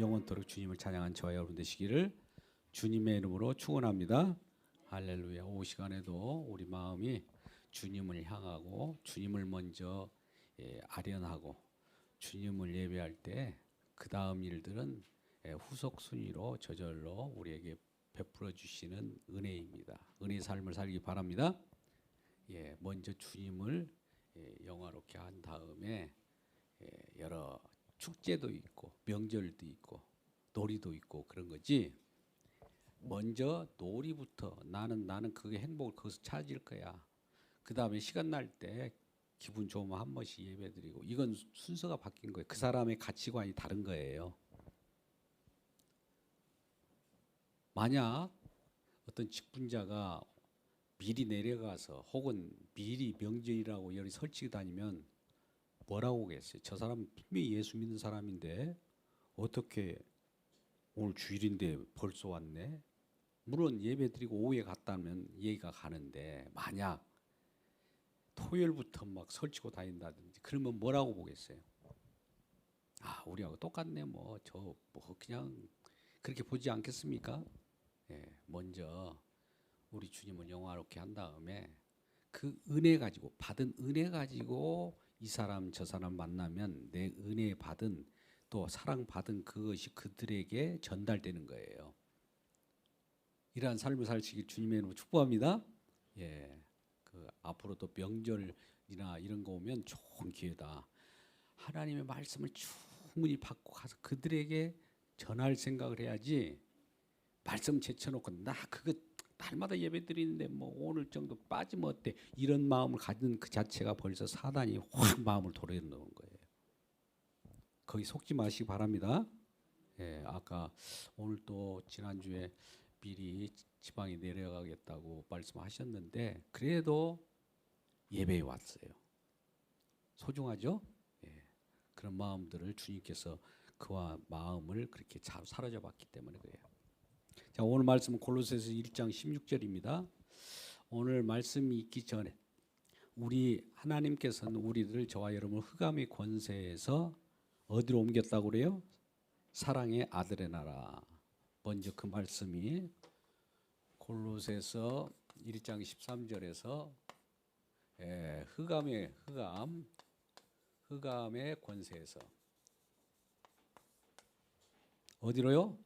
영원토록 주님을 찬양한 저와 여러분 되시기를 주님의 이름으로 축원합니다. 할렐루야. 오후 시간에도 우리 마음이 주님을 향하고 주님을 먼저 아련하고 주님을 예배할 때 그 다음 일들은 후속 순위로 저절로 우리에게 베풀어 주시는 은혜입니다. 은혜의 삶을 살기 바랍니다. 먼저 주님을 영화롭게 한 다음에 여러 축제도 있고 명절도 있고 놀이도 있고 그런 거지. 먼저 놀이부터 나는 그게 행복을 거기서 찾을 거야. 그 다음에 시간 날 때 기분 좋으면 한 번씩 예배드리고, 이건 순서가 바뀐 거예요. 그 사람의 가치관이 다른 거예요. 만약 어떤 직분자가 미리 내려가서 혹은 미리 명절이라고 여기 설치고 다니면 뭐라고 하겠어요? 저 사람 분명히 예수 믿는 사람인데 어떻게 오늘 주일인데 벌써 왔네? 물론 예배드리고 오후에 갔다면 이해가 가는데, 만약 토요일부터 막 설치고 다닌다든지 그러면 뭐라고 보겠어요? 아, 우리하고 똑같네, 그냥 그렇게 보지 않겠습니까? 먼저 우리 주님을 영화롭게 한 다음에 그 은혜 가지고, 받은 은혜 가지고 이 사람 저 사람 만나면 내 은혜 받은, 또 사랑 받은 그것이 그들에게 전달되는 거예요. 이러한 삶을 살시길 주님의 이름으로 축복합니다. 앞으로 또 명절이나 이런 거 오면 좋은 기회다. 하나님의 말씀을 충분히 받고 가서 그들에게 전할 생각을 해야지, 말씀 제쳐놓고 나 그거 날마다 예배 드리는데 뭐 오늘 정도 빠지면 어때? 이런 마음을 가진 그 자체가 벌써 사단이 확 마음을 도려놓는 거예요. 거기 속지 마시기 바랍니다. 아까 오늘 또 지난주에 미리 지방에 내려가겠다고 말씀하셨는데 그래도 예배에 왔어요. 소중하죠? 그런 마음들을 주님께서 그와 마음을 그렇게 잘 사로잡아 봤기 때문에 그래요. 자, 오늘 말씀은 골로새서 1장 16절입니다. 오늘 말씀이 있기 전에 우리 하나님께서는 우리들을, 저와 여러분을 흑암의 권세에서 어디로 옮겼다고 그래요? 사랑의 아들의 나라. 먼저 그 말씀이 골로새서 1장 13절에서 흑암의 권세에서 어디로요?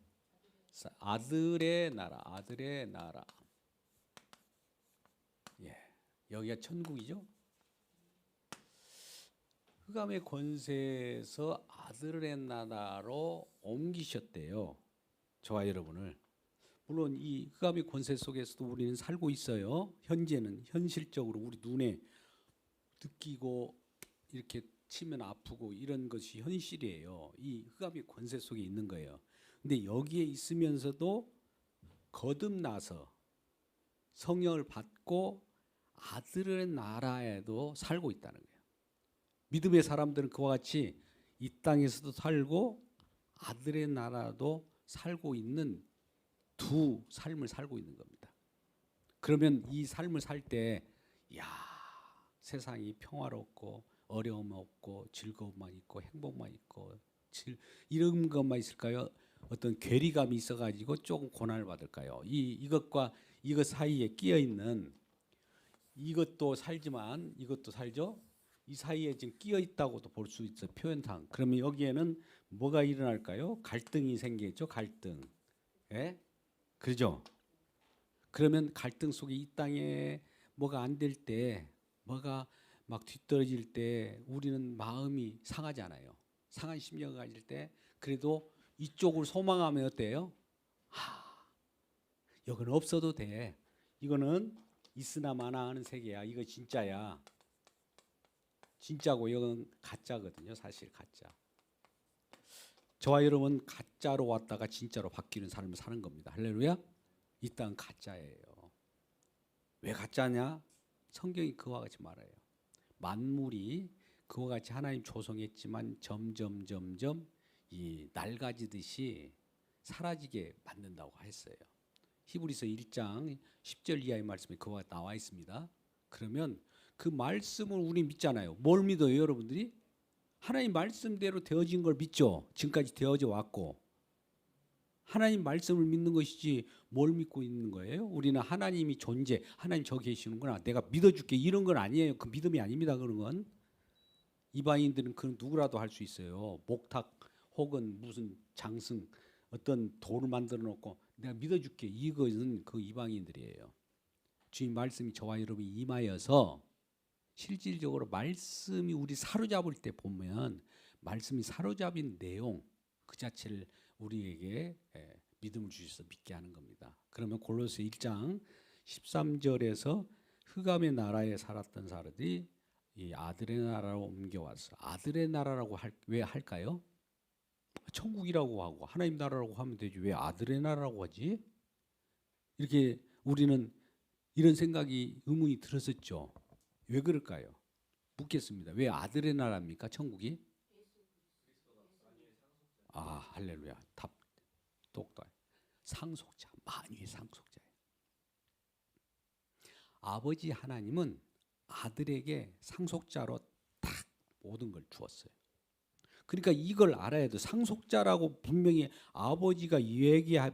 아들의 나라. 여기가 천국이죠. 흑암의 권세에서 아들의 나라로 옮기셨대요. 저와 여러분을. 물론 이 흑암의 권세 속에서도 우리는 살고 있어요. 현재는 현실적으로 우리 눈에 느끼고 이렇게 치면 아프고 이런 것이 현실이에요. 이 흑암의 권세 속에 있는 거예요. 근데 여기에 있으면서도 거듭나서 성령을 받고 아들의 나라에도 살고 있다는 거예요. 믿음의 사람들은 그와 같이 이 땅에서도 살고 아들의 나라도 살고 있는 두 삶을 살고 있는 겁니다. 그러면 이 삶을 살 때, 세상이 평화롭고 어려움 없고 즐거움만 있고 행복만 있고 이런 것만 있을까요? 어떤 괴리감이 있어가지고 조금 고난을 받을까요? 이것과 이것 사이에 끼어 있는, 이것도 살지만 이것도 살죠. 이 사이에 지금 끼어 있다고도 볼 수 있어요, 표현상. 그러면 여기에는 뭐가 일어날까요? 갈등이 생기겠죠, 갈등. 그렇죠? 그러면 갈등 속에 이 땅에 뭐가 안 될 때, 뭐가 막 뒤떨어질 때 우리는 마음이 상하잖아요. 상한 심령을 가질 때 그래도 이쪽을 소망하면 어때요? 이건 없어도 돼. 이거는 있으나 마나 하는 세계야. 이거 진짜야. 진짜고 이건 가짜거든요. 사실 가짜. 저와 여러분 가짜로 왔다가 진짜로 바뀌는 삶을 사는 겁니다. 할렐루야. 이 땅 가짜예요. 왜 가짜냐? 성경이 그와 같이 말해요. 만물이 그와 같이 하나님 조성했지만 점점 이 낡아지듯이 사라지게 만든다고 했어요. 히브리서 1장 10절 이하의 말씀에 그와 나와 있습니다. 그러면 그 말씀을 우리 믿잖아요. 뭘 믿어요, 여러분들이? 하나님 말씀대로 되어진 걸 믿죠. 지금까지 되어져 왔고, 하나님 말씀을 믿는 것이지 뭘 믿고 있는 거예요? 우리는 하나님이 존재, 하나님 저 계시는구나, 내가 믿어줄게, 이런 건 아니에요. 그 믿음이 아닙니다. 그런 건. 이방인들은 그 누구라도 할 수 있어요. 목탁 혹은 무슨 장승, 어떤 돌을 만들어 놓고 내가 믿어줄게, 이것은 그 이방인들이에요. 주님 말씀이 저와 여러분이 임하여서 실질적으로 말씀이 우리 사로잡을 때 보면 말씀이 사로잡인 내용 그 자체를 우리에게 믿음을 주셔서 믿게 하는 겁니다. 그러면 골로새 1장 13절에서 흑암의 나라에 살았던 사람들이 이 아들의 나라로 옮겨왔어. 아들의 나라라고 왜 할까요? 천국이라고 하고 하나님 나라라고 하면 되지 왜 아들의 나라라고 하지? 이렇게 우리는 이런 생각이 의문이 들었었죠. 왜 그럴까요? 묻겠습니다. 왜 아들의 나라입니까? 천국이? 아, 할렐루야. 답 똑똑. 상속자, 만유의 상속자예요. 아버지 하나님은 아들에게 상속자로 딱 모든 걸 주었어요. 그러니까 이걸 알아야 돼. 상속자라고 분명히 아버지가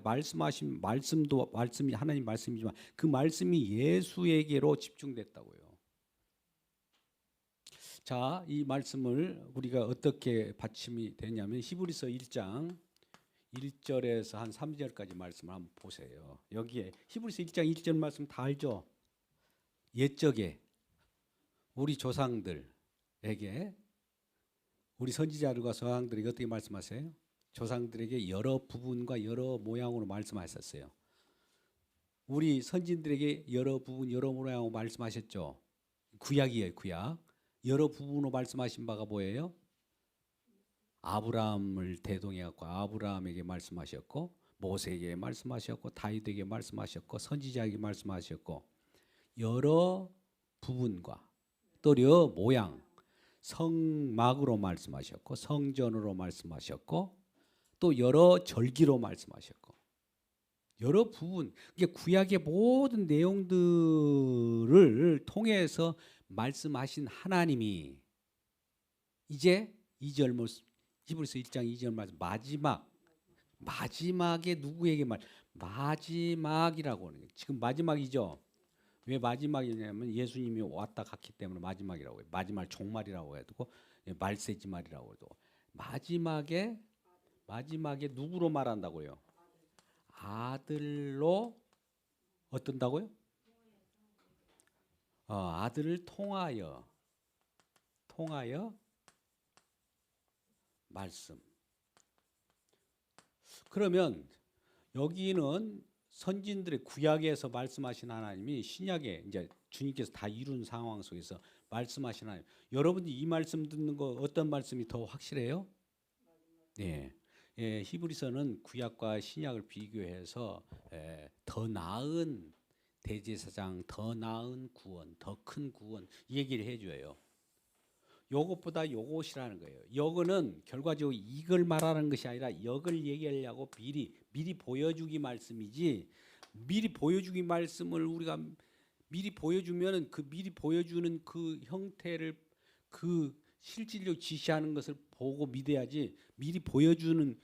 말씀하신 말씀도 말씀이 하나님 말씀이지만 그 말씀이 예수에게로 집중됐다고요. 자, 이 말씀을 우리가 어떻게 받침이 되냐면 히브리서 1장 1절에서 한 3절까지 말씀을 한번 보세요. 여기에 히브리서 1장 1절 말씀 다 알죠? 옛적에 우리 조상들에게 우리 선지자들과 조상들에게 어떻게 말씀하세요? 조상들에게 여러 부분과 여러 모양으로 말씀하셨어요. 우리 선진들에게 여러 부분 여러 모양으로 말씀하셨죠. 구약이에요. 구약. 여러 부분으로 말씀하신 바가 뭐예요? 아브라함을 대동해 갖고 아브라함에게 말씀하셨고 모세에게 말씀하셨고 다윗에게 말씀하셨고 선지자에게 말씀하셨고 여러 부분과 또 여러 모양 성막으로 말씀하셨고 성전으로 말씀하셨고 또 여러 절기로 말씀하셨고 여러 부분, 이게 구약의 모든 내용들을 통해서 말씀하신 하나님이 이제 2절 히브리서 1장 2절 말씀 마지막에 누구에게 마지막이라고 하는 거예요. 지금 마지막이죠. 왜 마지막이냐면 예수님이 왔다 갔기 때문에 마지막이라고 해요. 마지막 종말이라고 해도 말세지말이라고 해도 마지막에 누구로 말한다고요? 아들로 어떤다고요? 아들을 통하여 말씀. 그러면 여기는 선진들의 구약에서 말씀하신 하나님이 신약에 이제 주님께서 다 이룬 상황 속에서 말씀하신 하나님. 여러분이 이 말씀 듣는 거 어떤 말씀이 더 확실해요? 네. 예, 히브리서는 구약과 신약을 비교해서 더 나은 대제사장, 더 나은 구원, 더 큰 구원 이 얘기를 해줘요. 요것보다 요것이라는 거예요. 요거는 결과적으로 이걸 말하는 것이 아니라 이걸 얘기하려고 미리 보여주기 말씀이지 미리 보여주기 말씀을 우리가 미리 보여주면 그 미리 보여주는 그 형태를 그 실질적으로 지시하는 것을 보고 믿어야지 미리 보여주는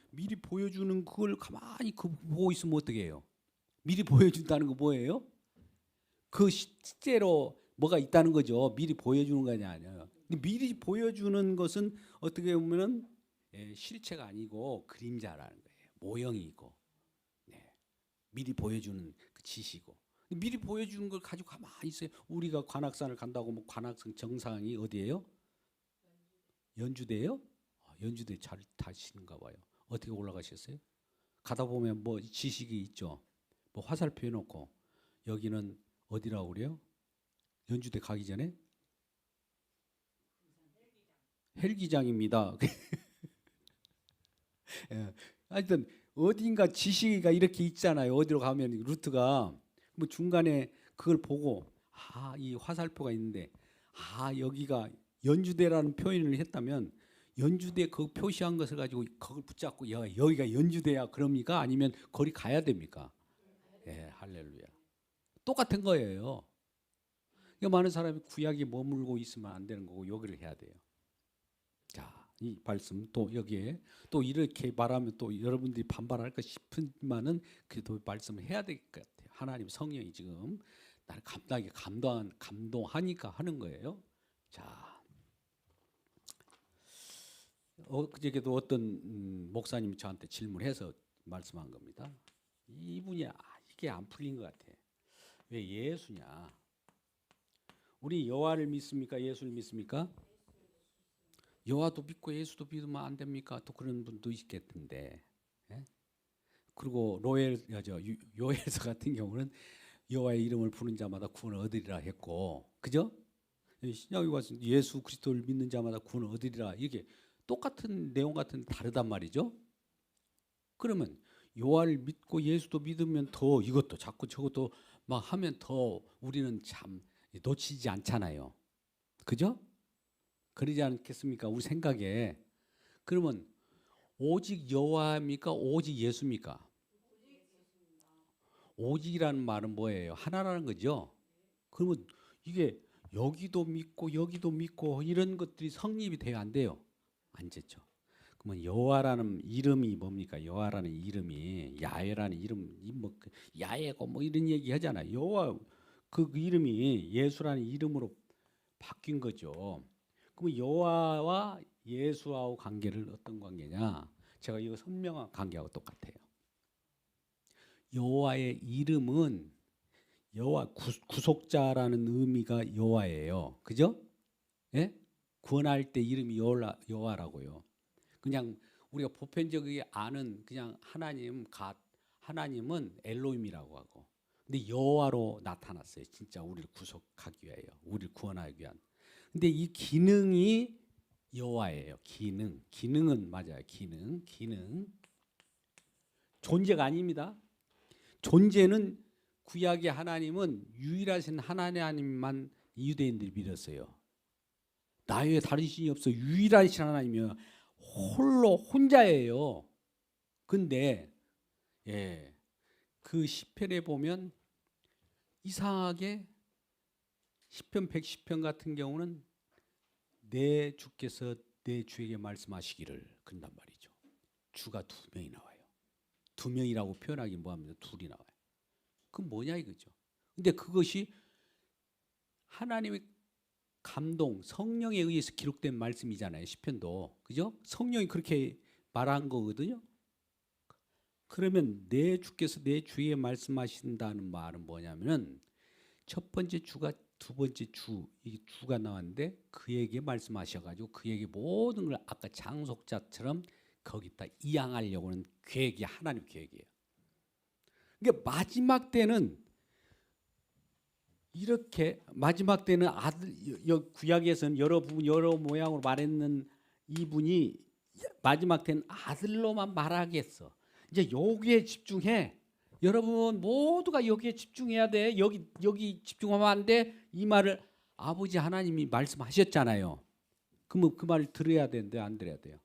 그걸 가만히 보고 있으면 어떻게 해요? 미리 보여준다는 거 뭐예요? 그 실제로 뭐가 있다는 거죠. 미리 보여주는 거 아니에요. 미리 보여주는 것은 어떻게 보면은 실체가 아니고 그림자라는 거예요. 모형이고 미리 보여주는 그 지시고 미리 보여주는 걸 가지고 가만히 있어요. 우리가 관악산을 간다고 뭐 관악산 정상이 어디예요? 연주대요? 연주대 잘 타시는가 봐요. 어떻게 올라가셨어요? 가다 보면 뭐 지식이 있죠. 뭐 화살표 해놓고 여기는 어디라고 그래요? 연주대 가기 전에 헬기장입니다. 예. 하여튼 어딘가 지시가 이렇게 있잖아요. 어디로 가면 루트가 뭐 중간에 그걸 보고 이 화살표가 있는데 여기가 연주대라는 표현을 했다면 연주대 그 표시한 것을 가지고 그걸 붙잡고 여기가 연주대야 그럽니까? 아니면 거리 가야 됩니까? 예, 할렐루야. 똑같은 거예요. 그러니까 많은 사람이 구약에 머물고 있으면 안 되는 거고 여기를 해야 돼요. 자, 이 말씀 또 여기에 또 이렇게 말하면 또 여러분들이 반발할까 싶지만은 그래도 말씀을 해야 될 것 같아요. 하나님 성령이 지금 나를 감당하게 감동하니까 하는 거예요. 자, 그저께도 어떤 목사님이 저한테 질문해서 말씀한 겁니다. 이분이 이게 안 풀린 것 같아. 왜 예수냐? 우리 여호와를 믿습니까? 예수를 믿습니까? 여호와도 믿고 예수도 믿으면 안 됩니까? 또 그런 분도 있겠던데. 예? 그리고 요엘서 같은 경우는 여호와의 이름을 부르는 자마다 구원을 얻으리라 했고, 그죠? 신약에 와서 예수 그리스도를 믿는 자마다 구원을 얻으리라, 이게 똑같은 내용 같은 다르단 말이죠. 그러면 여호와를 믿고 예수도 믿으면 더 이것도 자꾸 저것도 막 하면 더 우리는 참 놓치지 않잖아요. 그죠? 그러지 않겠습니까? 우리 생각에. 그러면 오직 여호와입니까? 오직 예수입니까? 오직이라는 말은 뭐예요? 하나라는 거죠. 그러면 이게 여기도 믿고 이런 것들이 성립이 돼야 안 돼요? 안 됐죠. 그러면 여호와라는 이름이 뭡니까? 여호와라는 이름이 야훼라는 이름, 야훼고 뭐 이런 얘기 하잖아요. 여호와 그 이름이 예수라는 이름으로 바뀐 거죠. 그럼 여호와와 예수하고 관계를 어떤 관계냐? 제가 이거 선명한 관계하고 똑같아요. 여호와의 이름은 여호와 구속자라는 의미가 여호와예요. 그죠? 예? 구원할 때 이름이 여호와라고요. 그냥 우리가 보편적으로 아는 그냥 하나님은 엘로힘이라고 하고, 근데 여호와로 나타났어요. 진짜 우리를 구속하기 위하여, 우리를 구원하기 위한. 근데 이 기능이 여호와예요. 기능은 맞아요. 기능. 존재가 아닙니다. 존재는 구약의 하나님은 유일하신 하나님만 유대인들이 믿었어요. 나 외에 다른 신이 없어. 유일하신 하나님이요. 혼자예요. 근데 그 시편에 보면 이상하게 시편 110편 같은 경우는 내 주께서 내 주에게 말씀하시기를, 그런단 말이죠. 주가 두 명이 나와요. 두 명이라고 표현하기 뭐합니까? 둘이 나와요. 그건 뭐냐 이거죠. 근데 그것이 하나님의 감동, 성령에 의해서 기록된 말씀이잖아요. 시편도. 그죠? 성령이 그렇게 말한 거거든요. 그러면 내 주께서 내 주에 말씀하신다는 말은 뭐냐면은 첫 번째 주가 두 번째 이 주가 나왔는데 그에게 말씀하셔가지고 그에게 모든 걸 아까 장속자처럼 거기다 이양하려고는 계획이 하나님 계획이에요. 그러니까 마지막 때는 이렇게 마지막 때는 아들, 구약에서는 여러 모양으로 말했는 이분이 마지막 때는 아들로만 말하겠어. 이제 여기에 집중해. 여러분 모두가 여기에 집중해야 돼. 여기 집중하면 안 돼. 이 말을 아버지 하나님이 말씀하셨잖아요. 그러면 그 말을 들어야 되는데 안 들어야 돼요.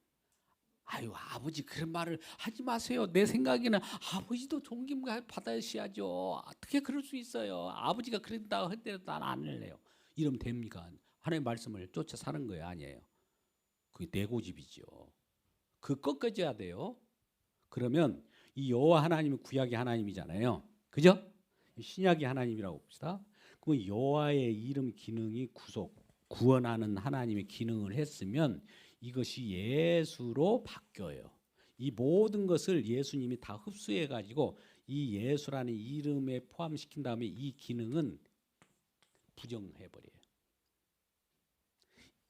아유, 아버지 그런 말을 하지 마세요. 내 생각에는 아버지도 존경 받으셔야죠. 어떻게 그럴 수 있어요? 아버지가 그런다고 했대도 난 안 할래요. 이러면 됩니까? 하나님의 말씀을 쫓아 사는 거예요? 아니에요. 그게 내 고집이죠. 그 꺾어져야 돼요. 그러면 이 여호와 하나님은 구약의 하나님이잖아요. 그죠? 신약의 하나님이라고 봅시다. 그럼 여호와의 이름 기능이 구원하는 하나님의 기능을 했으면 이것이 예수로 바뀌어요. 이 모든 것을 예수님이 다 흡수해 가지고 이 예수라는 이름에 포함시킨 다음에 이 기능은 부정해 버려요.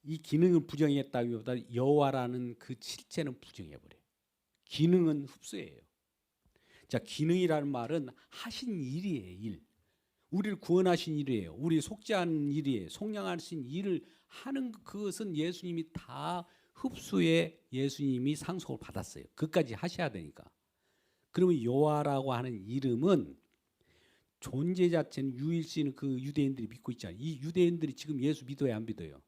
이 기능을 부정했다기보다 여호와라는 그 실체는 부정해 버려요. 기능은 흡수해요. 자, 기능이라는 말은 하신 일이에요. 일. 우리를 구원하신 일이에요. 우리 속죄하는 일이에요. 속량하신 일을 하는 그것은 예수님이 다 흡수해 예수님이 상속을 받았어요. 그까지 하셔야 되니까. 그러면 여호와라고 하는 이름은 존재 자체는 유일신 그 유대인들이 믿고 있잖아요. 이 유대인들이 지금 예수 믿어요, 안 믿어요?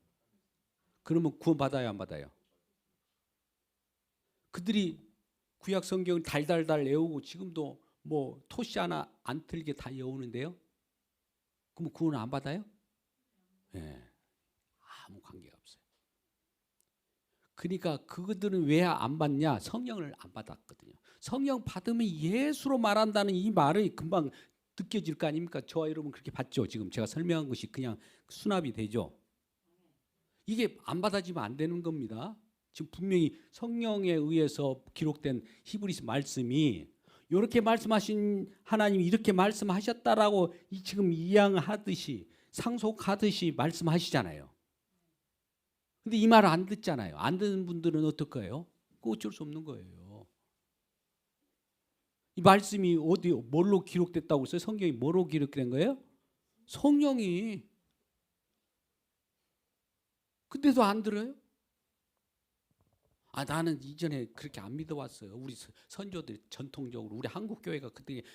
그러면 구원 받아요, 안 받아요? 그들이 구약 성경을 달달달 외우고 지금도 뭐 토시 하나 안 틀게 다 외우는데요. 그럼 구원 안 받아요? 네. 아무 관계가 없어요. 그러니까 그들은 왜 안 받냐? 성령을 안 받았거든요. 성령 받으면 예수로 말한다는 이 말이 금방 느껴질 거 아닙니까? 저와 여러분 그렇게 받죠. 지금 제가 설명한 것이 그냥 수납이 되죠. 이게 안 받아지면 안 되는 겁니다. 지금 분명히 성령에 의해서 기록된 히브리서 말씀이 이렇게 말씀하신 하나님이 이렇게 말씀하셨다라고 지금 이양하듯이 상속하듯이 말씀하시잖아요. 근데 이 말을 안 듣잖아요. 안 듣는 분들은 어떨까요? 그거 어쩔 수 없는 거예요. 이 말씀이 어디 뭘로 기록됐다고 했어요? 성경이 뭐로 기록된 거예요? 성령이. 근데도 안 들어요? 나는 이전에 그렇게 안 믿어왔어요. 우리 선조들 전통적으로 우리 한국 교회가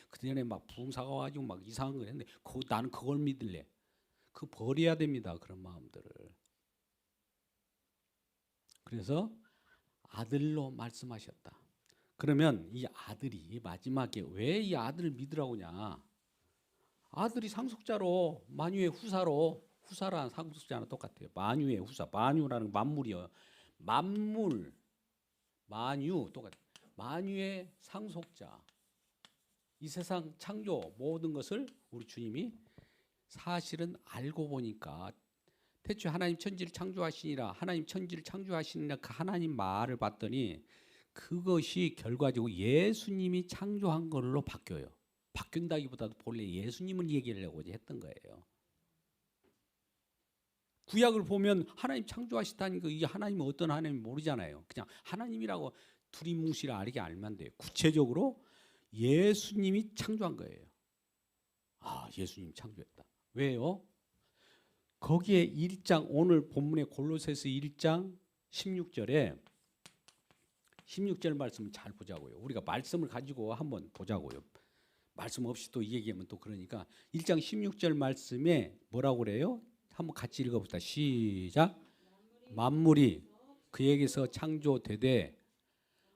그전에 막 부흥사가 와가지고 막 이상한 거 했는데 나는 그걸 믿을래. 그거 버려야 됩니다. 그런 마음들을. 그래서 아들로 말씀하셨다. 그러면 이 아들이 마지막에 왜 이 아들을 믿으라고 하냐? 아들이 상속자로 만유의 후사라는 상속자랑 똑같아요. 만유의 후사. 만유라는 만물이요. 만유 똑같아요. 만유의 상속자. 이 세상 창조 모든 것을 우리 주님이 사실은 알고 보니까 태초에 하나님 천지를 창조하시니라, 하나님 천지를 창조하시니라 그 하나님 말을 봤더니 그것이 결과적으로 예수님이 창조한 걸로 바뀌어요. 바뀐다기보다도 본래 예수님을 얘기하려고 했던 거예요. 구약을 보면 하나님 창조하시다니까 이게 하나님은 어떤 하나님인지 모르잖아요. 그냥 하나님이라고 두리뭉실을 알면 돼요. 구체적으로 예수님이 창조한 거예요. 예수님 창조했다. 왜요? 거기에 1장 오늘 본문의 골로새서 1장 16절 말씀을 잘 보자고요. 우리가 말씀을 가지고 한번 보자고요. 말씀 없이 또 얘기하면 또 그러니까 1장 16절 말씀에 뭐라고 그래요? 한번 같이 읽어봅시다. 시작. 만물이 그에게서 창조되되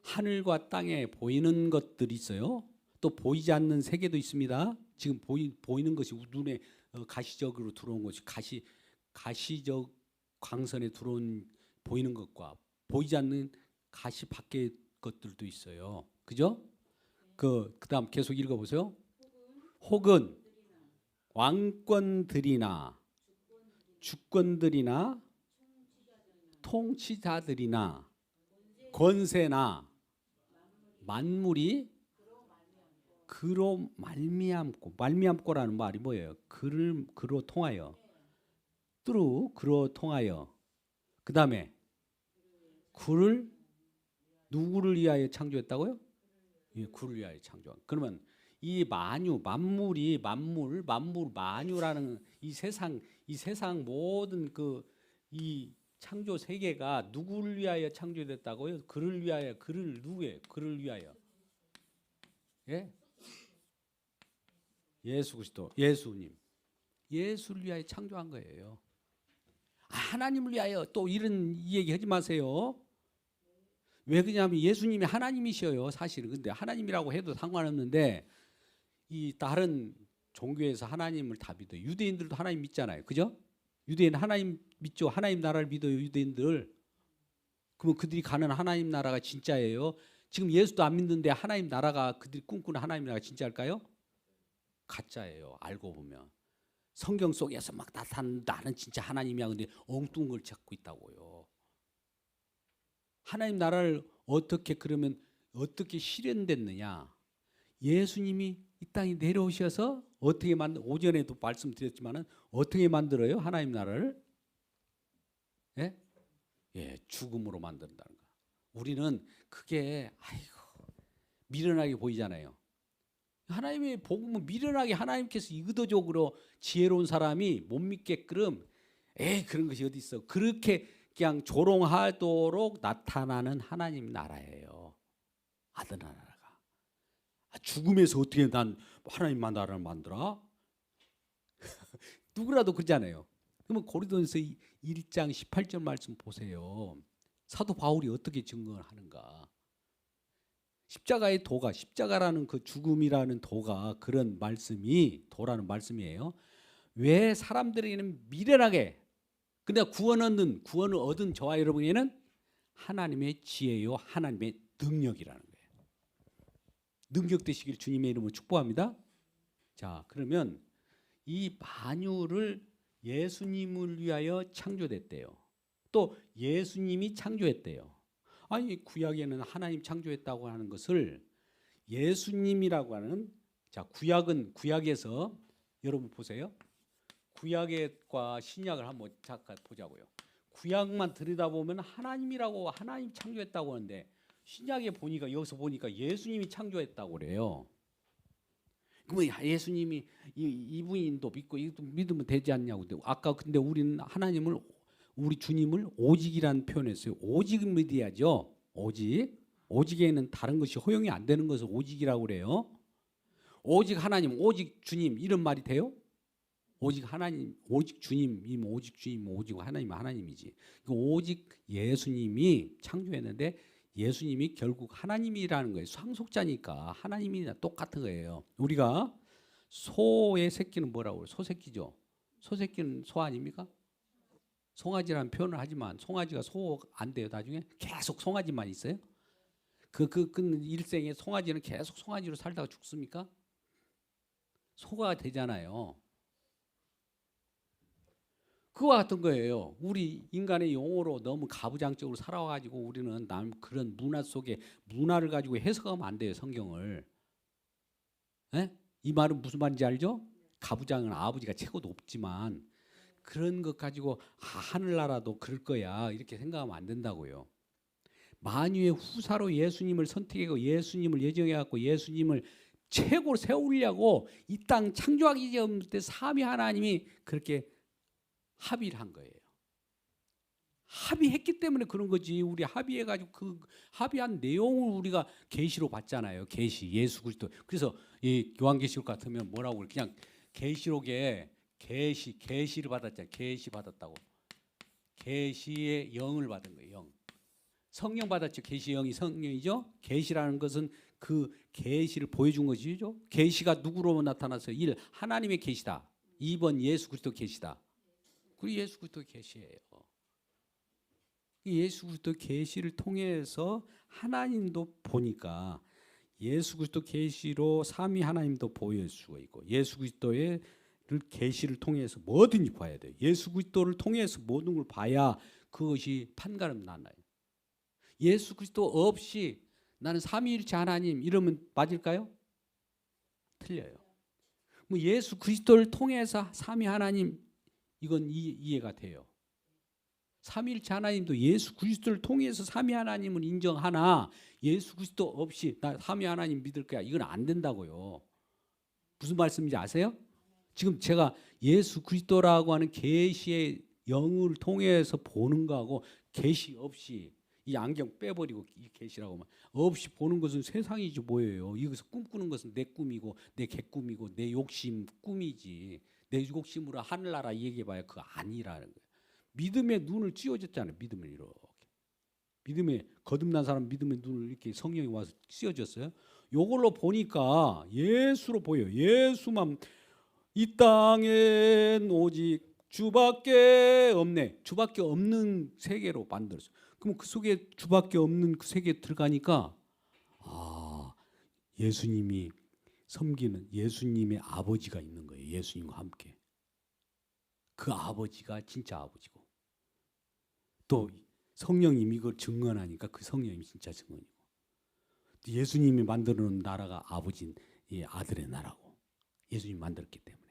하늘과 땅에 보이는 것들이 있어요. 또 보이지 않는 세계도 있습니다. 지금 보이는 것이 눈에 가시적으로 들어온 것이 가시적 광선에 들어온 보이는 것과 보이지 않는 가시 밖의 것들도 있어요. 그죠? 그다음 계속 읽어보세요. 혹은 왕권들이나 주권들이나 통치자들이나 권세나 만물이 그로 말미암고라는 말이 뭐예요? 그로 통하여 그로 통하여 그 다음에 그를 누구를 위하여 창조했다고요? 예, 그를 위하여 창조한. 그러면 이 만물이 만유라는 이 세상 모든 이 창조 세계가 누구를 위하여 창조됐다고요? 그를 위하여. 그를 누구예요? 그를 위하여. 예? 예수 그리스도, 예수님. 예수를 위하여 창조한 거예요. 하나님을 위하여 또 이런 얘기 하지 마세요. 왜 그러냐면 예수님이 하나님이셔요, 사실은. 근데 하나님이라고 해도 상관없는데 이 다른 종교에서 하나님을 다 믿어요. 유대인들도 하나님 믿잖아요. 그죠? 유대인 하나님 믿죠. 하나님 나라를 믿어요, 유대인들. 그러면 그들이 가는 하나님 나라가 진짜예요? 지금 예수도 안 믿는데 하나님 나라가 그들이 꿈꾸는 하나님 나라가 진짜일까요? 가짜예요. 알고 보면. 성경 속에서 막 나타나는 나는 진짜 하나님이야. 근데 엉뚱한 걸 찾고 있다고요. 하나님 나라를 그러면 어떻게 실현됐느냐? 예수님이 이 땅에 내려오셔서 어떻게 오전에도 말씀드렸지만은 어떻게 만들어요? 하나님 나라를? 예? 예, 죽음으로 만든다는 거. 우리는 그게 미련하게 보이잖아요. 하나님의 복음은 미련하게 하나님께서 의도적으로 지혜로운 사람이 못 믿게끔 그런 것이 어디 있어? 그렇게 그냥 조롱하도록 나타나는 하나님 나라예요. 아들 나라가. 죽음에서 어떻게 난 하나님만 나라를 만들어? 누구라도 그러잖아요. 그러면 고린도전서 1장 18절 말씀 보세요. 사도 바울이 어떻게 증거를 하는가? 십자가의 도가, 십자가라는 그 죽음이라는 도가 그런 말씀이 도라는 말씀이에요. 왜 사람들에게는 미련하게 근데 구원을 얻은 저와 여러분에게는 하나님의 지혜요, 하나님의 능력이라는 거예요. 능력 되시길 주님의 이름으로 축복합니다. 자, 그러면 이 만유를 예수님을 위하여 창조됐대요. 또 예수님이 창조했대요. 아니, 구약에는 하나님 창조했다고 하는 것을 예수님이라고 하는, 자, 구약에서 여러분 보세요. 구약과 신약을 한번 잠깐 보자고요. 구약만 들여다보면 하나님 창조했다고 하는데, 신약에 보니까, 여기서 보니까 예수님이 창조했다고 그래요. 그러면 예수님이 이분도 믿고 이것도 믿으면 되지 않냐고. 아까 근데 우리는 하나님을, 우리 주님을 오직이라는 표현했어요. 오직 믿어야죠. 오직에는 다른 것이 허용이 안 되는 것을 오직이라고 그래요. 오직 하나님, 오직 주님, 이런 말이 돼요? 오직 하나님, 오직 주님이면 오직 주님, 오직 하나님은 하나님이지. 오직 예수님이 창조했는데 예수님이 결국 하나님이라는 거예요. 상속자니까 하나님이나 똑같은 거예요. 우리가 소의 새끼는 뭐라고 그래요? 소새끼죠. 소새끼는 소 아닙니까? 송아지라는 표현을 하지만 송아지가 소 안 돼요. 나중에 계속 송아지만 있어요. 그 일생에 송아지는 계속 송아지로 살다가 죽습니까? 소가 되잖아요. 그와 같은 거예요. 우리 인간의 용어로 너무 가부장적으로 살아와가지고 우리는 그런 문화 속에 문화를 가지고 해석하면 안 돼요. 성경을. 에? 이 말은 무슨 말인지 알죠? 가부장은 아버지가 최고 높지만 그런 것 가지고 하늘나라도 그럴 거야 이렇게 생각하면 안 된다고요. 만유의 후사로 예수님을 선택하고 예수님을 예정해갖고 예수님을 최고로 세우려고 이 땅 창조하기 전부터 삼위 하나님이 그렇게 합의를 한 거예요. 합의했기 때문에 그런 거지. 우리 합의해가지고 그 합의한 내용을 우리가 계시로 봤잖아요. 계시, 예수 그리스도. 그래서 이 요한계시록 같으면 뭐라고 그래? 그냥 계시록에 계시를 받았잖아요. 계시 받았다고. 계시의 영을 받은 거예요. 영. 성령 받았죠. 계시의 영이 성령이죠. 계시라는 것은 그 계시를 보여준 것이죠. 계시가 누구로 나타났어요? 1. 하나님의 계시다. 2번 예수 그리스도 계시다. 그리고 예수 그리스도 계시예요. 예수 그리스도 계시를 통해서 하나님도 보니까 예수 그리스도 계시로 삼위 하나님도 보일 수가 있고 예수 그리스도의 계시를 통해서 뭐든지 봐야 돼요. 예수 그리스도를 통해서 모든 걸 봐야 그것이 판가름 나나요. 예수 그리스도 없이 나는 삼위일체 하나님 이러면 맞을까요? 틀려요. 뭐 예수 그리스도를 통해서 삼위 하나님 이건 이해가 돼요. 삼위일체 하나님도 예수 그리스도를 통해서 삼위 하나님을 인정하나 예수 그리스도 없이 나 삼위 하나님 믿을 거야 이건 안 된다고요. 무슨 말씀인지 아세요? 지금 제가 예수 그리스도라고 하는 계시의 영을 통해서 보는 거하고 계시 없이 이 안경 빼버리고 이 계시라고 만 없이 보는 것은 세상이지 뭐예요. 여기서 꿈꾸는 것은 내 꿈이고 내 개꿈이고 내 욕심 꿈이지. 내 욕심으로 하늘나라 얘기해봐야 그거 아니라는 거예요. 믿음의 눈을 씌워줬잖아요. 믿음을 이렇게. 믿음에 거듭난 사람 믿음의 눈을 이렇게 성령이 와서 씌워줬어요. 요걸로 보니까 예수로 보여요. 예수만 이 땅엔 오직 주밖에 없네. 주밖에 없는 세계로 만들었어요. 그럼 그 속에 주밖에 없는 그 세계에 들어가니까 예수님이 섬기는 예수님의 아버지가 있는 거예요. 예수님과 함께. 그 아버지가 진짜 아버지고 또 성령님이 이걸 증언하니까 그 성령님이 진짜 증언이고 예수님이 만들어 놓은 나라가 아버지 아들의 나라고 예수님이 만들었기 때문에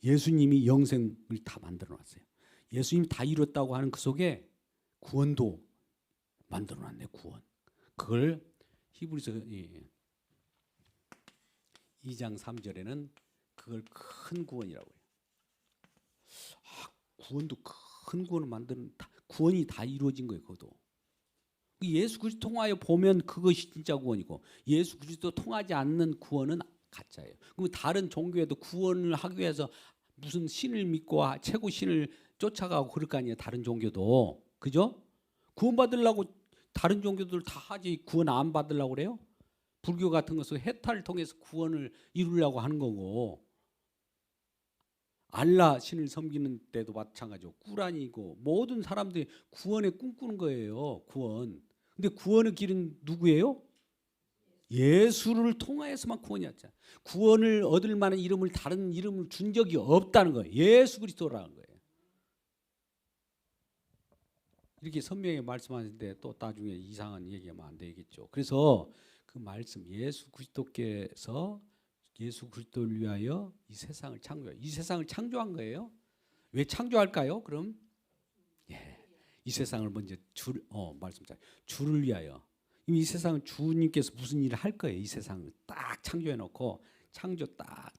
예수님이 영생을 다 만들어 놨어요. 예수님이 다 이뤘다고 하는 그 속에 구원도 만들어 놨네. 구원. 그걸 히브리서 2장 3절에는 그걸 큰 구원이라고 해요. 구원도 큰 구원을 만드는 구원이 다 이루어진 거예요. 그것도. 예수 그리스도 통하여 보면 그것이 진짜 구원이고 예수 그리스도 통하지 않는 구원은 가짜예요. 그럼 다른 종교에도 구원을 하기 위해서 무슨 신을 믿고 최고 신을 쫓아가고 그럴 거 아니에요. 다른 종교도. 그죠? 구원 받으려고 다른 종교들 다 하지 구원 안 받으려고 그래요? 불교 같은 것은 해탈을 통해서 구원을 이루려고 하는 거고 알라 신을 섬기는 때도 마찬가지고 꾸란이고 모든 사람들이 구원의 꿈꾸는 거예요. 구원. 근데 구원의 길은 누구예요? 예수를 통하여서만 구원이 왔잖아. 구원을 얻을 만한 이름을 다른 이름을 준 적이 없다는 거예요. 예수 그리스도라는 거예요. 이렇게 선명히 말씀하는데 또 나중에 이상한 얘기하면 안 되겠죠. 그래서 그 말씀 예수 그리스도께서 예수 그리스도를 위하여 이 세상을 이 세상을 창조한 거예요. 왜 창조할까요? 그럼 이 세상을 먼저 말씀 잘 주를 위하여 이 세상은 주님께서 무슨 일을 할 거예요. 이 세상을 딱 창조해 놓고 창조 딱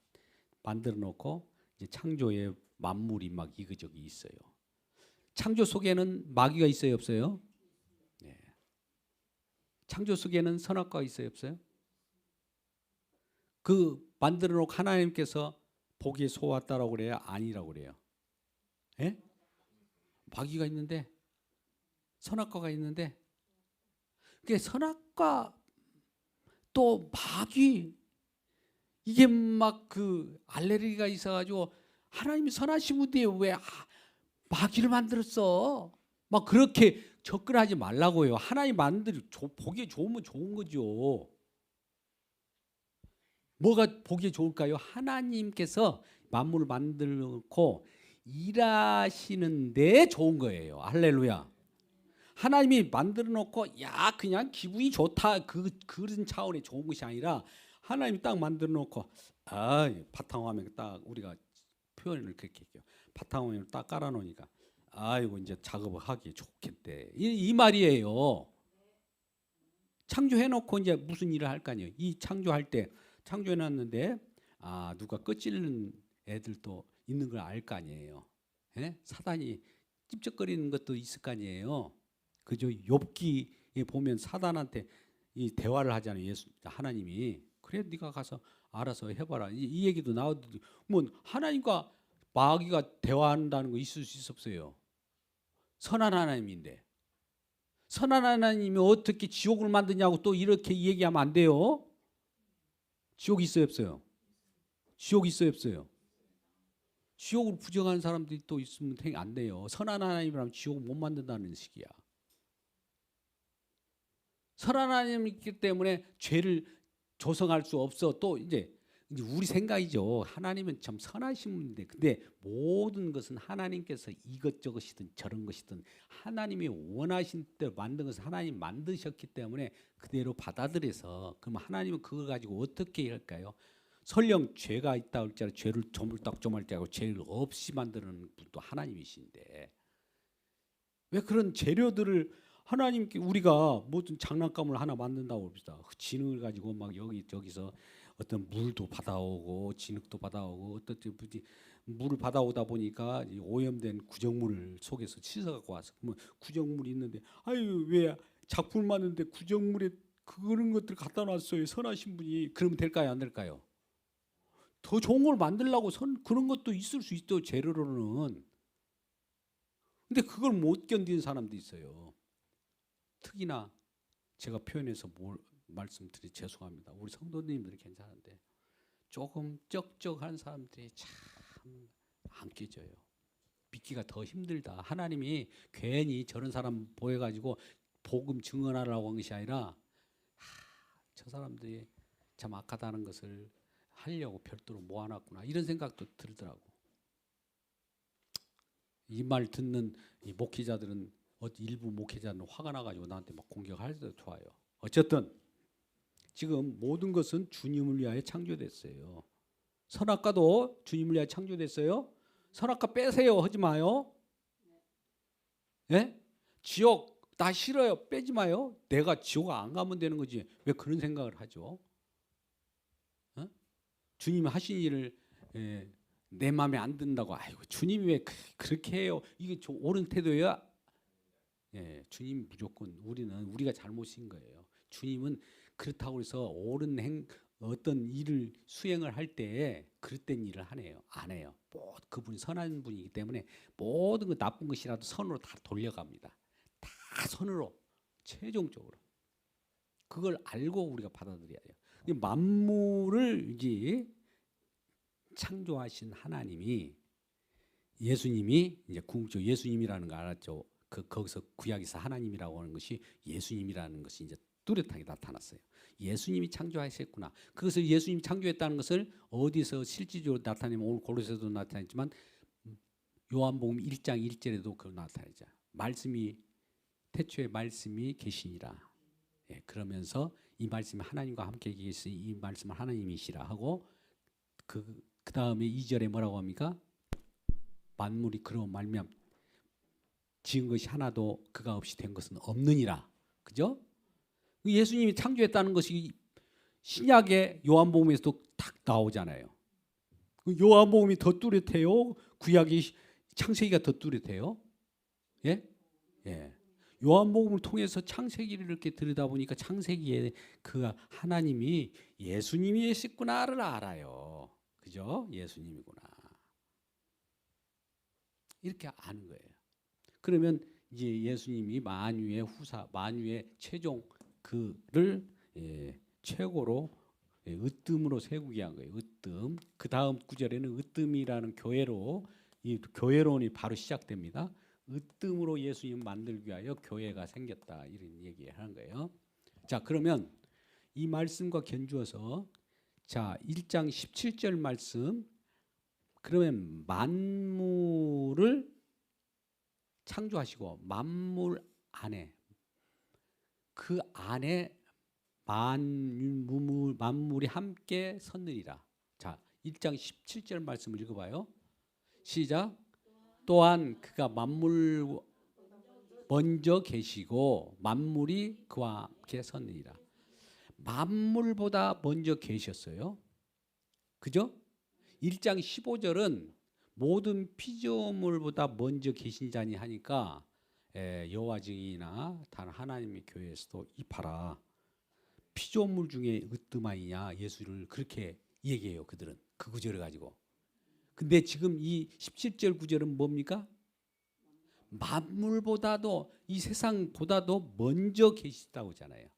만들어 놓고 이제 창조의 만물이 막 이거저기 있어요. 창조 속에는 마귀가 있어요, 없어요? 네. 창조 속에는 선악과가 있어요, 없어요? 그 만들어 놓고 하나님께서 보기에 좋았다라고 그래요? 아니라고 그래요? 예? 마귀가 있는데 선악과가 있는데 그게 선악과 또 마귀 이게 막 그 알레르기가 있어가지고 하나님이 선하신 분인데 왜 마귀를 만들었어? 막 그렇게 접근하지 말라고요. 하나님 보기에 좋으면 좋은 거죠. 뭐가 보기에 좋을까요? 하나님께서 만물을 만들고 일하시는데 좋은 거예요. 할렐루야. 하나님이 만들어 놓고 야 그냥 기분이 좋다 그런 차원의 좋은 것이 아니라 하나님이 딱 만들어 놓고 바탕화면 딱 우리가 표현을 그렇게 할게요. 바탕화면을 딱 깔아 놓으니까 아이고 이제 작업을 하기 좋겠대. 이 말이에요. 창조해 놓고 이제 무슨 일을 할 거 아니에요. 이 창조할 때 창조해 놨는데 누가 끄찔르는 애들도 있는 걸 알 거 아니에요. 예? 사단이 찝쩍거리는 것도 있을 거 아니에요. 그죠? 욥기에 보면 사단한테 이 대화를 하잖아요. 하나님이 그래 네가 가서 알아서 해봐라. 이 얘기도 나오듯이 뭐 하나님과 마귀가 대화한다는 거 있을 수 없어요. 선한 하나님인데 선한 하나님이 어떻게 지옥을 만드냐고 또 이렇게 얘기하면 안 돼요. 지옥 있어요, 없어요? 지옥 있어요, 없어요? 지옥을 부정하는 사람들이 또 있으면 안 돼요. 선한 하나님이라면 지옥을 못 만든다는 식이야. 선한 하나님이기 때문에 죄를 조성할 수 없어. 또 이제 우리 생각이죠. 하나님은 참 선하신 분인데 근데 모든 것은 하나님께서 이것저것이든 저런 것이든 하나님이 원하신 대로 만든 것을 하나님 만드셨기 때문에 그대로 받아들여서 그럼 하나님은 그걸 가지고 어떻게 할까요? 설령 죄가 있다 할지라도 죄를 조물딱조물하고 죄를 없이 만드는 분도 하나님이신데 왜 그런 재료들을 하나님께 우리가 무슨 장난감을 하나 만든다고 봅시다. 진흙을 가지고 막 여기저기서 어떤 물도 받아오고 진흙도 받아오고 어떤 물을 받아오다 보니까 오염된 구정물 속에서 씻어갖고 와서 그러면 구정물이 있는데 아유 왜 작품을 만드는데 구정물에 그런 것들 갖다 놨어요. 선하신 분이. 그러면 될까요? 안 될까요? 더 좋은 걸 만들려고 그런 것도 있을 수 있죠. 재료로는. 근데 그걸 못 견디는 사람도 있어요. 특히나 제가 표현해서 말씀드리 죄송합니다. 우리 성도님들이 괜찮은데 조금 쩍쩍한 사람들이 참 안 깨져요. 믿기가 더 힘들다. 하나님이 괜히 저런 사람 보여가지고 복음 증언하라고 한 것이 아니라 저 사람들이 참 악하다는 것을 하려고 별도로 모아놨구나 이런 생각도 들더라고. 이 말 듣는 이 목회자들은 일부 목회자는 화가 나가지고 나한테 막 공격할 때도 좋아요. 어쨌든 지금 모든 것은 주님을 위하여 창조됐어요. 선악과도 주님을 위하여 창조됐어요. 선악과 빼세요 하지 마요. 예? 지옥 나 싫어요 빼지 마요. 내가 지옥 안 가면 되는 거지 왜 그런 생각을 하죠? 어? 주님이 하신 일을 내 마음에 안 든다고 아이고 주님이 왜 그렇게 해요? 이게 옳은 태도야? 예, 주님 무조건 우리가 잘못인 거예요. 주님은 그렇다고 해서 옳은 어떤 일을 수행을 할 때 그릇된 일을 하네요. 안 해요. 그분이 선한 분이기 때문에 모든 거 나쁜 것이라도 선으로 다 돌려갑니다. 다 선으로 최종적으로 그걸 알고 우리가 받아들여야 돼요. 만물을 이제 창조하신 하나님이 예수님이 이제 궁극적으로 예수님이라는 거 알았죠. 거기서 구약에서 하나님이라고 하는 것이 예수님이라는 것이 이제 뚜렷하게 나타났어요. 예수님이 창조하셨구나. 그것을 예수님이 창조했다는 것을 어디서 실질적으로 나타내면 오늘 고로새도 나타냈지만 요한복음 1장 1절에도 그 나타나죠. 말씀이 태초에 말씀이 계시니라. 예, 그러면서 이 말씀이 하나님과 함께 계시니 이 말씀은 하나님이시라 하고 그 다음에 2절에 뭐라고 합니까? 만물이 그로 말미암아 지은 것이 하나도 그가 없이 된 것은 없느니라. 그죠? 예수님이 창조했다는 것이 신약의 요한복음에서도 딱 나오잖아요. 요한복음이 더 뚜렷해요? 구약이 창세기가 더 뚜렷해요? 예? 예. 요한복음을 통해서 창세기를 이렇게 들여다보니까 창세기에 그 하나님이 예수님이셨구나를 알아요. 그죠? 예수님이구나. 이렇게 아는 거예요. 그러면 이제 예수님이 만유의 후사, 만유의 최종 그를 최고로 으뜸으로 세우게 한 거예요. 으뜸. 그 다음 구절에는 으뜸이라는 교회로 이 교회론이 바로 시작됩니다. 으뜸으로 예수님 만들기 위하여 교회가 생겼다 이런 얘기하는 거예요. 자, 그러면 이 말씀과 견주어서 자 1장 17절 말씀. 그러면 만물을 창조하시고 만물 안에 그 안에 만물이 함께 섰느니라. 자, 1장 17절 말씀을 읽어봐요. 시작. 또한 그가 만물 먼저 계시고 만물이 그와 함께 섰느니라. 만물보다 먼저 계셨어요. 그죠? 1장 15절은 모든 피조물보다 먼저 계신 자니 하니까 여호와 증인이나 단 하나님의 교회에서도 이 봐라. 피조물 중에 으뜸하이냐 예수를 그렇게 얘기해요. 그들은 그 구절을 가지고. 근데 지금 이 17절 구절은 뭡니까? 만물보다도 이 세상보다도 먼저 계시다고 하잖아요.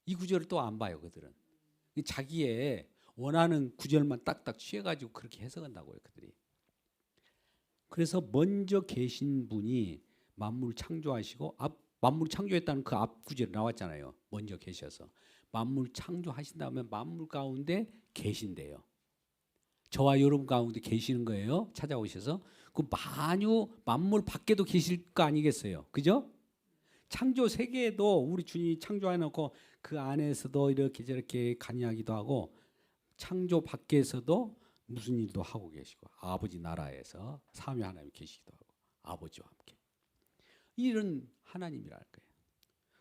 이 구절을 또 안 봐요. 그들은 자기의 원하는 구절만 딱딱 취해가지고 그렇게 해석한다고요. 그들이. 그래서 먼저 계신 분이 만물 창조하시고 만물 창조했다는 그 앞 구절이 나왔잖아요. 먼저 계셔서 만물 창조하신 다음에 만물 가운데 계신대요. 저와 여러분 가운데 계시는 거예요. 찾아오셔서 그 만물 밖에도 계실 거 아니겠어요. 그죠? 창조 세계에도 우리 주님이 창조해놓고 그 안에서도 이렇게 저렇게 관여하기도 하고 창조 밖에서도 무슨 일도 하고 계시고 아버지 나라에서 삼위 하나님이 계시기도 하고 아버지와 함께 이런 하나님이랄 거예요.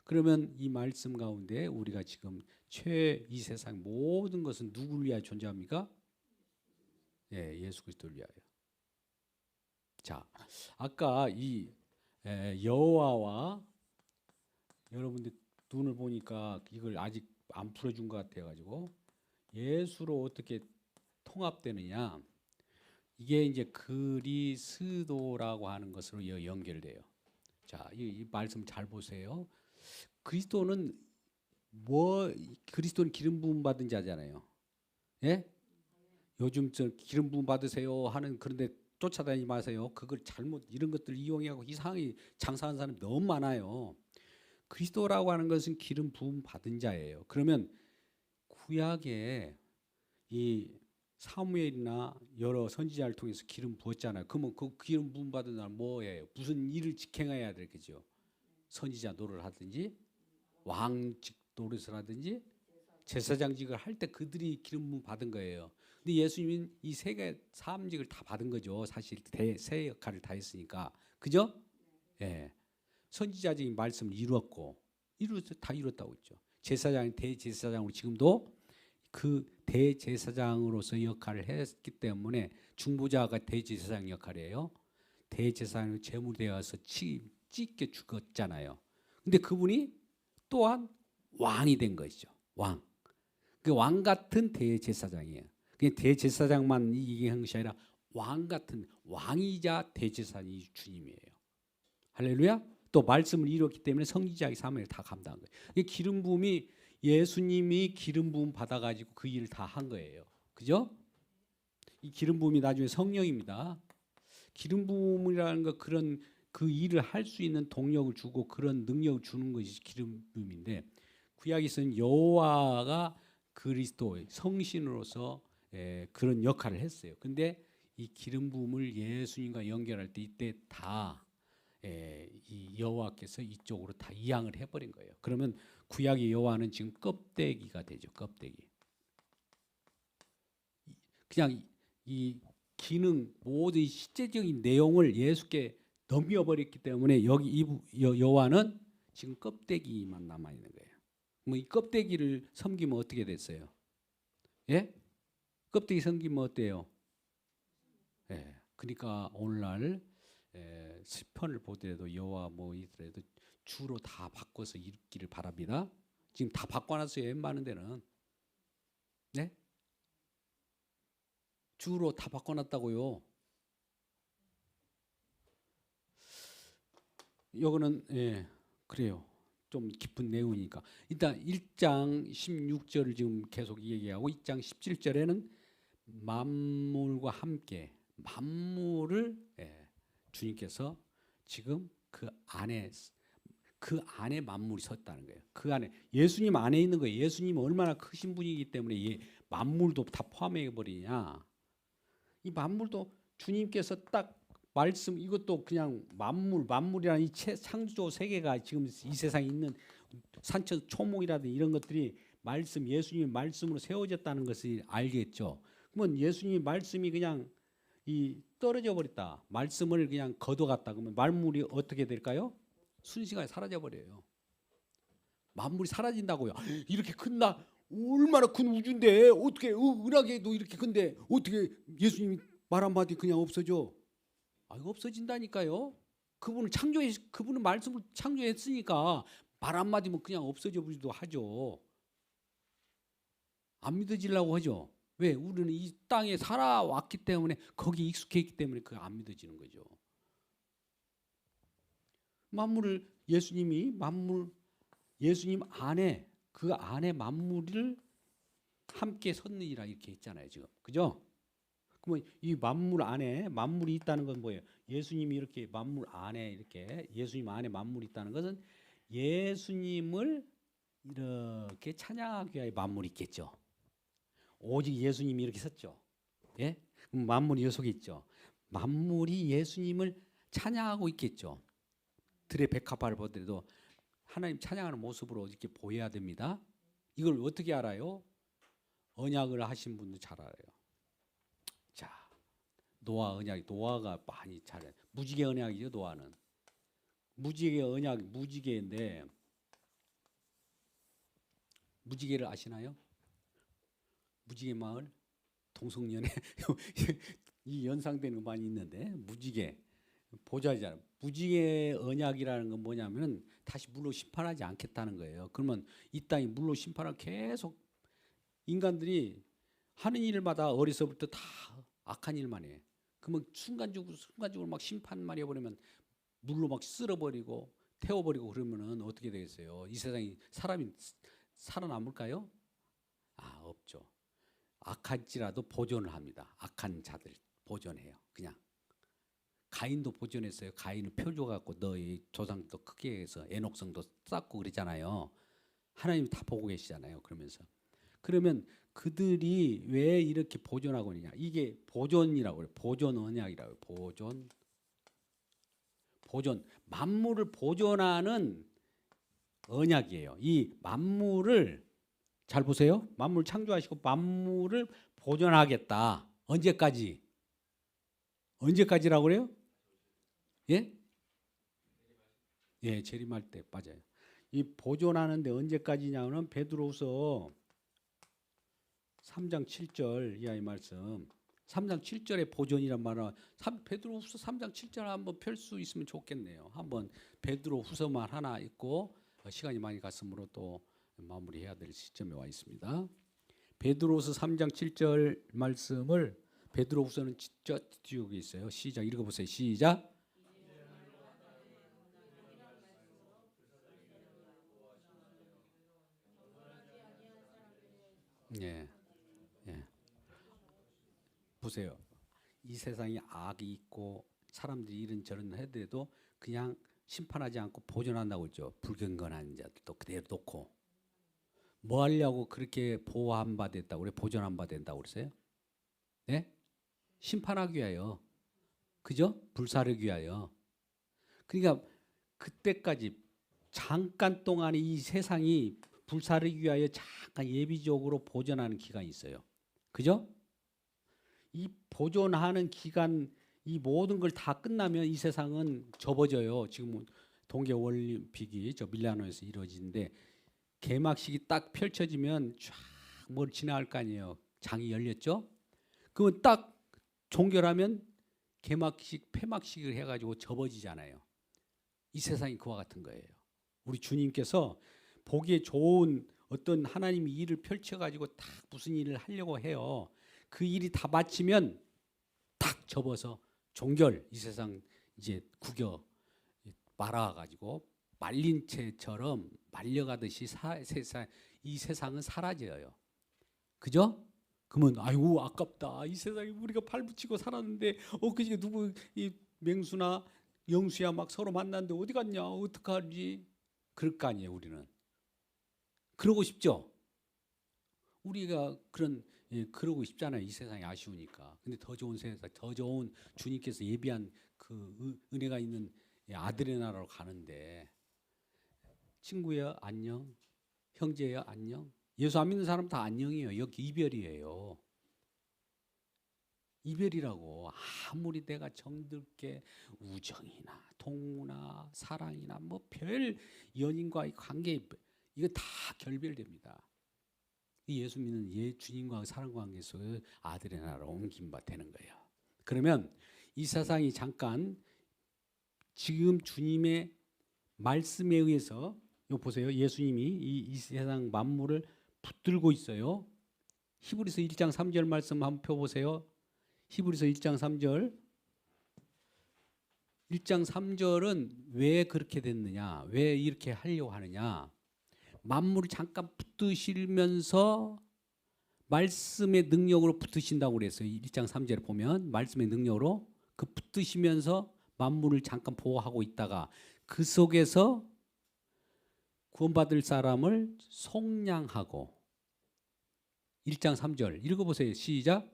그러면 이 말씀 가운데 우리가 지금 이 세상 모든 것은 누구를 위하여 존재합니까? 예, 예수 그리스도를 위하여. 자, 아까 이 여호와와 여러분들 눈을 보니까 이걸 아직 안 풀어준 것 같아가지고 예수로 어떻게 통합되느냐? 이게 이제 그리스도라고 하는 것으로 연결돼요. 자, 이 말씀 잘 보세요. 그리스도는 그리스도는 기름 부음 받은 자잖아요. 예? 요즘 저 기름 부음 받으세요 하는 그런데 쫓아다니지 마세요. 그걸 잘못 이런 것들 이용하고 이상하게 장사하는 사람이 너무 많아요. 그리스도라고 하는 것은 기름 부음 받은 자예요. 그러면 구약에 이 사무엘이나 여러 선지자를 통해서 기름 부었잖아요. 그러면 그 기름 부음 받은 사람 뭐예요? 무슨 일을 직행해야 되겠죠? 선지자 노릇을 하든지 왕직 노릇을 하든지 제사장직을 할 때 그들이 기름 부음 받은 거예요. 근데 예수님은 이 세 개 사함직을 다 받은 거죠. 사실 세 역할을 다 했으니까. 그죠? 예. 선지자적인 말씀을 다 이뤘다고 했죠. 제사장이 대제사장으로 지금도 그 대제사장으로서 역할을 했기 때문에 중보자가 대제사장 역할이에요. 대제사장으로 제물되어서 찢겨 죽었잖아요. 근데 그분이 또한 왕이 된 것이죠. 왕. 그 왕 같은 대제사장이에요. 그 대제사장만 이기한 것이 아니라 왕 같은 왕이자 대제사장이 주님이에요. 할렐루야. 또 말씀을 이뤘기 때문에 성지자의 사명을 다 감당한 거예요. 기름 부음이 예수님이 기름 부음 받아가지고 그 일을 다 한 거예요. 그죠? 이 기름 부음이 나중에 성령입니다. 기름 부음이라는 거 그런 그 일을 할 수 있는 동력을 주고 그런 능력을 주는 것이 기름 부음인데 구약에서는 여호와가 그리스도의 성신으로서 그런 역할을 했어요. 근데 이 기름 부음을 예수님과 연결할 때 이때 다 이 여호와께서 이쪽으로 다 이양을 해버린 거예요. 그러면 구약의 여호와는 지금 껍데기가 되죠. 껍데기. 그냥 이 기능 모든 실제적인 내용을 예수께 넘겨버렸기 때문에 여기 이 여호와는 지금 껍데기만 남아 있는 거예요. 뭐 이 껍데기를 섬기면 어떻게 됐어요? 예? 껍데기 섬기면 어때요? 예. 그러니까 오늘날 시편을 보더라도 여호와 뭐 이더라도 주로 다 바꿔서 읽기를 바랍니다. 지금 다 바꿔놨어요. 웬만한 데는. 네? 주로 다 바꿔놨다고요. 요거는 그래요. 좀 깊은 내용이니까. 일단 1장 16절을 지금 계속 얘기하고 2장 17절에는 만물과 함께 만물을 주님께서 지금 그 안에 만물이 섰다는 거예요. 그 안에 예수님 안에 있는 거예요. 예수님은 얼마나 크신 분이기 때문에 만물도 다 포함해 버리냐. 이 만물도 주님께서 딱 말씀 이것도 그냥 만물이라는 이 창조 세계가 지금 이 세상에 있는 산천 초목이라든지 이런 것들이 말씀 예수님의 말씀으로 세워졌다는 것을 알겠죠. 그러면 예수님의 말씀이 그냥 이 떨어져 버렸다. 말씀을 그냥 걷어갔다. 그러면 만물이 어떻게 될까요? 순식간에 사라져 버려요. 만물이 사라진다고요. 이렇게 큰나 얼마나 큰 우주인데 어떻게 은하계도 이렇게 큰데 어떻게 예수님이 말 한마디 그냥 없어져? 이거 없어진다니까요. 그분은 말씀을 창조했으니까 말 한마디면 그냥 없어져 버리기도 하죠. 안 믿어지려고 하죠. 왜? 우리는 이 땅에 살아왔기 때문에 거기 익숙해 있기 때문에 그게 안 믿어지는 거죠. 만물을 예수님 안에 그 안에 만물을 함께 섰느니라 이렇게 했잖아요. 지금 그죠? 그러면 이 만물 안에 만물이 있다는 건 뭐예요? 예수님이 이렇게 만물 안에 이렇게 예수님 안에 만물이 있다는 것은 예수님을 이렇게 찬양하기 위하여 만물이 있겠죠. 오직 예수님이 이렇게 섰죠. 예? 그럼 만물이 이 속에 있죠. 만물이 예수님을 찬양하고 있겠죠. 들의 백합화를 보더라도 하나님 찬양하는 모습으로 이렇게 보여야 됩니다. 이걸 어떻게 알아요? 언약을 하신 분도 잘 알아요. 자, 노아 언약, 노아가 많이 잘해. 무지개 언약이죠, 노아는. 무지개 언약, 무지개인데 무지개를 아시나요? 무지개 마을 동성연애 이 연상되는 거 많이 있는데 무지개 보좌잖아요. 무지개 언약이라는 건 뭐냐면 다시 물로 심판하지 않겠다는 거예요. 그러면 이 땅이 물로 심판을 계속 인간들이 하는 일마다 어려서부터 다 악한 일만 해. 그러면 순간적으로 막 심판만 해버리면 물로 막 쓸어버리고 태워버리고 그러면은 어떻게 되겠어요? 이 세상에 사람이 살아남을까요? 없죠. 악할지라도 보존을 합니다. 악한 자들 보존해요. 그냥 가인도 보존했어요. 가인은 표줘 갖고 너희 조상도 크게 해서 애녹성도 쌓고 그러잖아요. 하나님이 다 보고 계시잖아요. 그러면 그들이 왜 이렇게 보존하고 있느냐? 이게 보존이라고 그래요. 보존 언약이라고 해요. 보존 만물을 보존하는 언약이에요. 이 만물을 잘 보세요. 만물 창조하시고 만물을 보존하겠다. 언제까지? 언제까지라고 그래요? 예? 예, 재림할 때 빠져요. 이 보존하는데 언제까지냐면 베드로후서 3장 7절 이하의 말씀. 3장 7절에 보존이란 말은 베드로후서 3장 7절 한번 펼 수 있으면 좋겠네요. 한번 베드로후서만 하나 읽고 시간이 많이 갔으므로 또 마무리해야 될 시점에 와 있습니다. 베드로후서 3장 7절 말씀을 베드로후서는 뒤쪽에 있어요. 시작 읽어보세요. 시작. 예, 예. 보세요. 이 세상에 악이 있고 사람들이 이런저런 해도 그냥 심판하지 않고 보존한다고 했죠. 불경건한 자도 그대로 놓고. 뭐 하려고 그렇게 보호한 바 됐다고 그래? 보존한 바 된다고 그랬어요? 네? 심판하기 위하여. 그죠? 불사르기 위하여. 그러니까 그때까지 잠깐 동안 이 세상이 불사르기 위하여 잠깐 예비적으로 보존하는 기간이 있어요. 그죠? 이 보존하는 기간, 이 모든 걸 다 끝나면 이 세상은 접어져요. 지금 동계올림픽이 저 밀라노에서 이루어지는데 개막식이 딱 펼쳐지면 쫙 뭘 지나갈 거 아니에요. 장이 열렸죠? 그러면 딱 종결하면 개막식, 폐막식을 해가지고 접어지잖아요. 이 세상이 그와 같은 거예요. 우리 주님께서 보기에 좋은 어떤 하나님이 일을 펼쳐가지고 딱 무슨 일을 하려고 해요. 그 일이 다 마치면 딱 접어서 종결, 이 세상 이제 구겨 말아가지고 말린 채처럼 말려가듯이 이 세상은 사라져요. 그죠? 그러면 아이고 아깝다. 이 세상에 우리가 발붙이고 살았는데 그중에 누구 이 맹수나 영수야 막 서로 만났는데 어디 갔냐? 어떡하지? 그럴 거 아니에요, 우리는. 그러고 싶죠? 우리가 그러고 싶잖아요. 이 세상이 아쉬우니까. 근데 더 좋은 세상, 더 좋은 주님께서 예비한 그 은혜가 있는 아들의 나라로 가는데 친구야 안녕, 형제야 안녕. 예수 안 믿는 사람 다 안녕이에요. 여기 이별이에요. 이별이라고. 아무리 내가 정들게 우정이나 동무나 사랑이나 뭐 별 연인과의 관계 이거 다 결별됩니다. 예수 믿는 주님과 사랑 관계 속에 아들의 나라로 옮긴 바 되는 거예요. 그러면 이 세상이 잠깐 지금 주님의 말씀에 의해서 이거 보세요. 예수님이 이 세상 만물을 붙들고 있어요. 히브리서 1장 3절 말씀 한번 펴보세요. 히브리서 1장 3절. 1장 3절은 왜 그렇게 됐느냐? 왜 이렇게 하려고 하느냐? 만물을 잠깐 붙드시면서 말씀의 능력으로 붙으신다고 그랬어요. 1장 3절에 보면 말씀의 능력으로 그 붙으시면서 만물을 잠깐 보호하고 있다가 그 속에서 구원받을 사람을 속량하고 1장 3절 읽어보세요. 시작.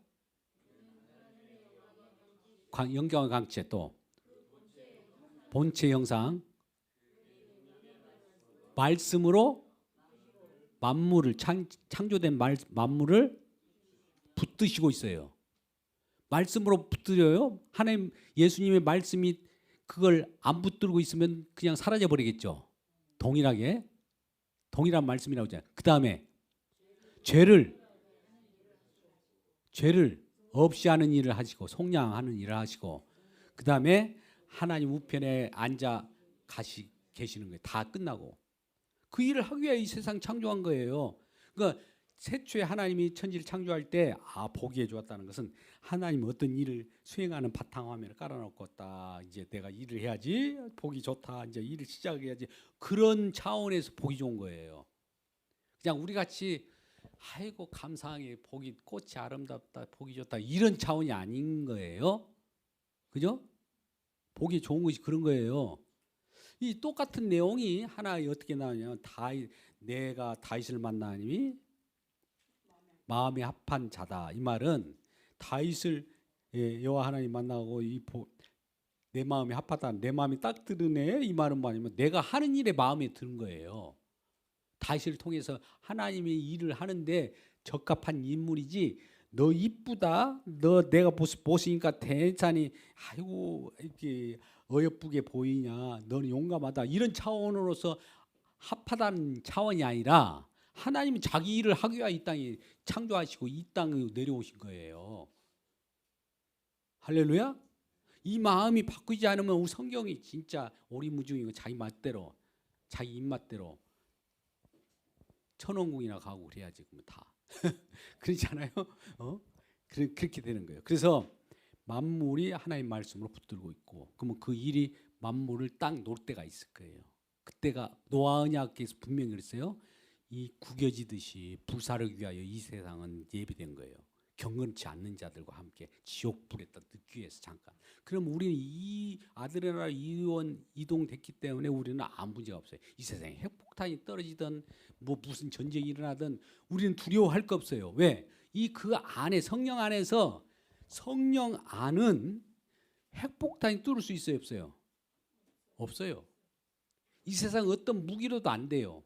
영경의 강체 또 본체 형상 말씀으로 만물을 창조된 만물을 붙드시고 있어요. 말씀으로 붙들어요. 하나님 예수님의 말씀이 그걸 안 붙들고 있으면 그냥 사라져 버리겠죠. 동일한 말씀이라고 하잖아요. 그 다음에 죄를 없이 하는 일을 하시고 속량하는 일을 하시고 그 다음에 하나님 우편에 앉아 계시는 거예요. 다 끝나고 그 일을 하기 위해 이 세상 창조한 거예요. 그러니까 최초에 하나님이 천지를 창조할 때 보기에 좋았다는 것은 하나님이 어떤 일을 수행하는 바탕화면을 깔아놓고 이제 내가 일을 해야지 보기 좋다 이제 일을 시작해야지 그런 차원에서 보기 좋은 거예요. 그냥 우리 같이 아이고 감사하게 꽃이 아름답다 보기 좋다 이런 차원이 아닌 거예요. 그죠? 보기 좋은 것이 그런 거예요. 이 똑같은 내용이 하나 어떻게 나오냐면 내가 다윗을 만나니 마음이 합한 자다. 이 말은 다윗을 여호와 하나님 만나고 내 마음이 합하다. 내 마음이 딱 드러내. 이 말은 뭐냐면 내가 하는 일에 마음에 드는 거예요. 다윗을 통해서 하나님의 일을 하는데 적합한 인물이지. 너 이쁘다. 너 내가 보시니까 대단히 아이고 이렇게 어여쁘게 보이냐. 너는 용감하다. 이런 차원으로서 합하다는 차원이 아니라 하나님이 자기 일을 하기 위해 이 땅에 창조하시고 이 땅에 내려오신 거예요. 할렐루야. 이 마음이 바뀌지 않으면 우리 성경이 진짜 오리무중이고 자기 맛대로 자기 입맛대로 천원궁이나 가고 그래야지 그러면 다 그렇잖아요. 그렇게 되는 거예요. 그래서 만물이 하나님 말씀으로 붙들고 있고 그러면 그 일이 만물을 딱 놓을 때가 있을 거예요. 그때가 노아 언약에서 분명히 그랬어요. 이 구겨지듯이 불사르기 위하여 이 세상은 예비된 거예요. 경건치 않는 자들과 함께 지옥불에다 넣기 위해서 잠깐. 그럼 우리는 이 아들의 나라 이동됐기 때문에 우리는 아무 문제가 없어요. 이 세상에 핵폭탄이 떨어지든 뭐 무슨 전쟁이 일어나든 우리는 두려워할 거 없어요. 왜? 이 그 안에 성령 안에서 성령 안은 핵폭탄이 뚫을 수 있어요, 없어요? 없어요. 이 세상 어떤 무기로도 안 돼요.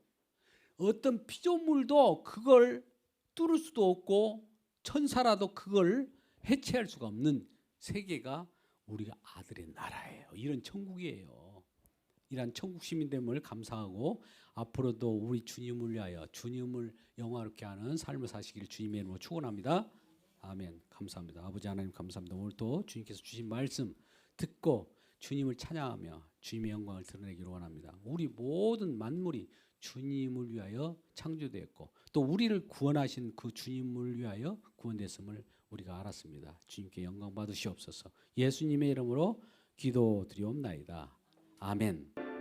어떤 피조물도 그걸 뚫을 수도 없고 천사라도 그걸 해체할 수가 없는 세계가 우리가 아들의 나라예요. 이런 천국이에요. 이런 천국 시민됨을 감사하고 앞으로도 우리 주님을 위하여 주님을 영화롭게 하는 삶을 사시기를 주님의 이름으로 축원합니다. 아멘. 감사합니다. 아버지 하나님 감사합니다. 오늘 또 주님께서 주신 말씀 듣고 주님을 찬양하며 주님의 영광을 드러내기를 원합니다. 우리 모든 만물이 주님을 위하여 창조되었고 또 우리를 구원하신 그 주님을 위하여 구원됐음을 우리가 알았습니다. 주님께 영광 받으시옵소서. 예수님의 이름으로 기도드리옵나이다. 아멘.